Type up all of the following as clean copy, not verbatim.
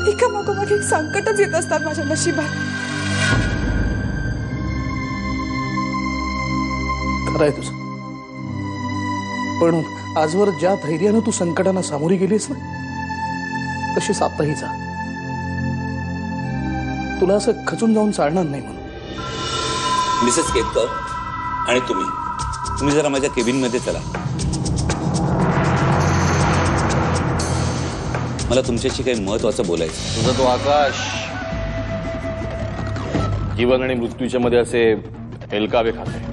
एका मागोमाग एक संकटच येत असतात माझ्या नशिबात. खरंय तुझं, पण आजवर ज्या धैर्यानं तू संकटांना सामोरी गेलीस ना, तशीच आताही जा. तुला असं खचून जाऊन चालणार नाही म्हणून. मिसेस केतकर आणि तुम्ही जरा माझ्या केबिन मध्ये चला. मला तुमच्याशी काही महत्वाचं बोलायचं. तुझा तो आकाश जीवन आणि मृत्यूच्या मध्ये असे हेलकावे खाते.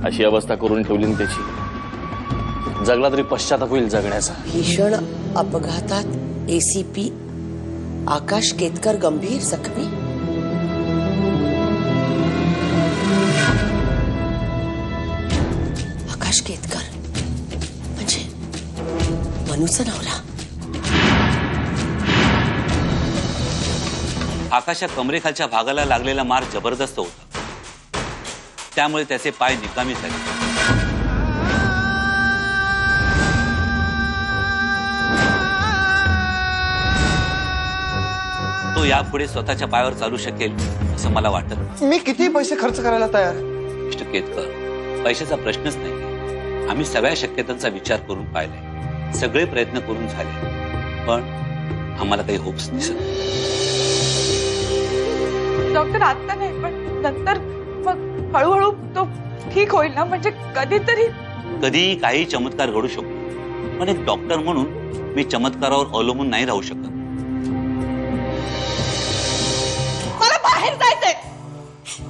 अशी अवस्था करून ठेवली ना त्याची, जगला तरी पश्चाताप होईल जगण्याचा. भीषण अपघातात एसीपी आकाश केतकर गंभीर जखमी. आकाश केतकर म्हणजे मनूचा नवरा. आकाशच्या कमरेखालच्या भागाला लागलेला मार जबरदस्त होता, त्यामुळे त्याचे पाय निकामी झाले. तो यापुढे स्वतःच्या पायावर चालू शकेल असं मला वाटत. मी किती पैसे खर्च करायला तयार. मिस्टर केतकर, पैशाचा प्रश्नच नाही. आम्ही सगळ्या शक्यतांचा विचार करून पाहिलाय, सगळे प्रयत्न करून झाले, पण आम्हाला काही होप्स दिसत. डॉक्टर आता नाही, पण नंतर मग हळूहळू तो ठीक होईल ना. म्हणजे कधी काही चमत्कार घडू शकतो, पण एक डॉक्टर म्हणून मी चमत्कारावर अवलंबून नाही राहू शकत. मला बाहेर जायचंय,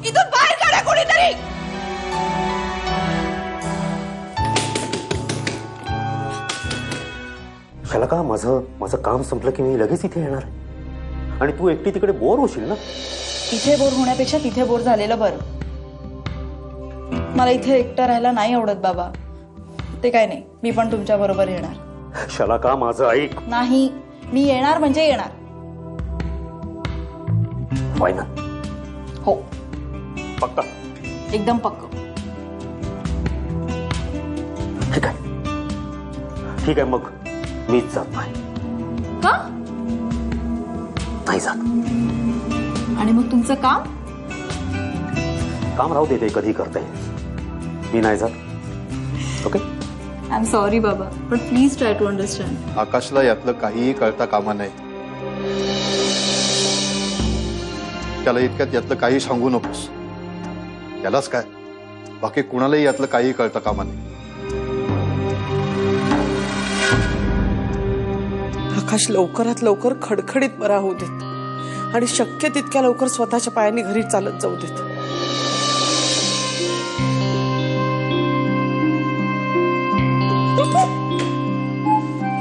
इथून बाहेर काढा कोणीतरी. त्याला का माझं काम संपलं की मी लगेच इथे येणार आणि तू एकटी तिकडे बोर होशील ना. इथे बोर होण्यापेक्षा तिथे बोर झालेलं बरं. मला इथे एकटं राहायला नाही आवडत बाबा. ते काय नाही, मी पण तुमच्या बरोबर येणार. शाला का माझं ऐक. नाही, मी येणार म्हणजे येणार. फायनल? हो, पक्का? एकदम पक्क. ठीक आहे मग मीच जात नाही. का नाही जात. आणि मग तुमचं काम राहू देते, कधी करते. मी नाही जात. ओके, आय एम सॉरी बाबा, पण प्लीज ट्राय टू अंडरस्टँड. आकाशला यातलं काहीही कळता कामा नाही. त्याला इतक्यात यातलं काही सांगू नकोस. त्यालाच काय, बाकी कुणालाही यातलं काही कळता कामा नाही. आकाश लवकरात लवकर खडखडीत बरा होऊ देत आणि शक्य तितक्या लवकर स्वतःच्या पायाने घरी चालत जाऊ देत.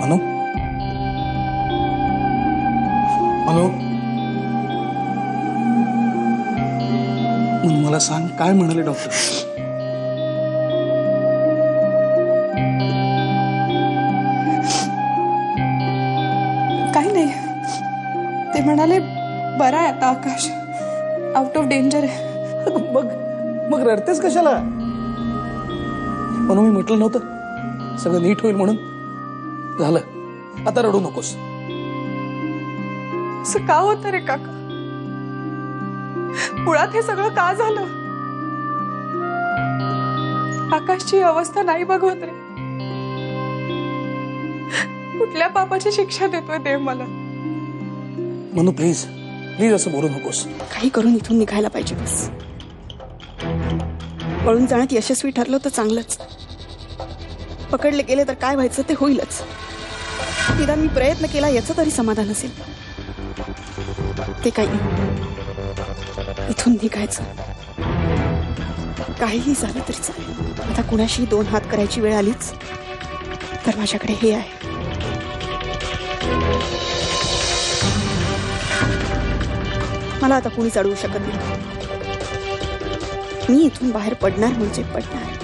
मनू, मनू, मला सांग काय म्हणाले डॉक्टर? काही नाही, ते म्हणाले बरा आहे आता आकाश, आउट ऑफ डेंजर आहे. मग रडतेस कशाला? म्हणून मी म्हटलं नव्हतं सगळं नीट होईल म्हणून. झालं, आता रडू नकोस. असं का होतं रे काका? मुळात हे सगळं का झालं? आकाशची अवस्था नाही बघवत रे. कुठल्या पापाची शिक्षा देतोय देव मला? मनू प्लीज प्लीज असं बोलू नकोस. काही करून इथून निघायला पाहिजे. बस पळून जाण्यात यशस्वी ठरलो तर चांगलंच. पकडले गेले तर काय व्हायचं ते होईलच. निदान मी प्रयत्न केला याचं तरी समाधान असेल. ते काही नाही, इथून निघायचं. काहीही झालं तरी चालेल. आता कुणाशी दोन हात करायची वेळ आलीच तर माझ्याकडे हे आहे. मला आता कुणीच अडवू शकत नाही. मी इथून बाहेर पडणार म्हणजे पडणार.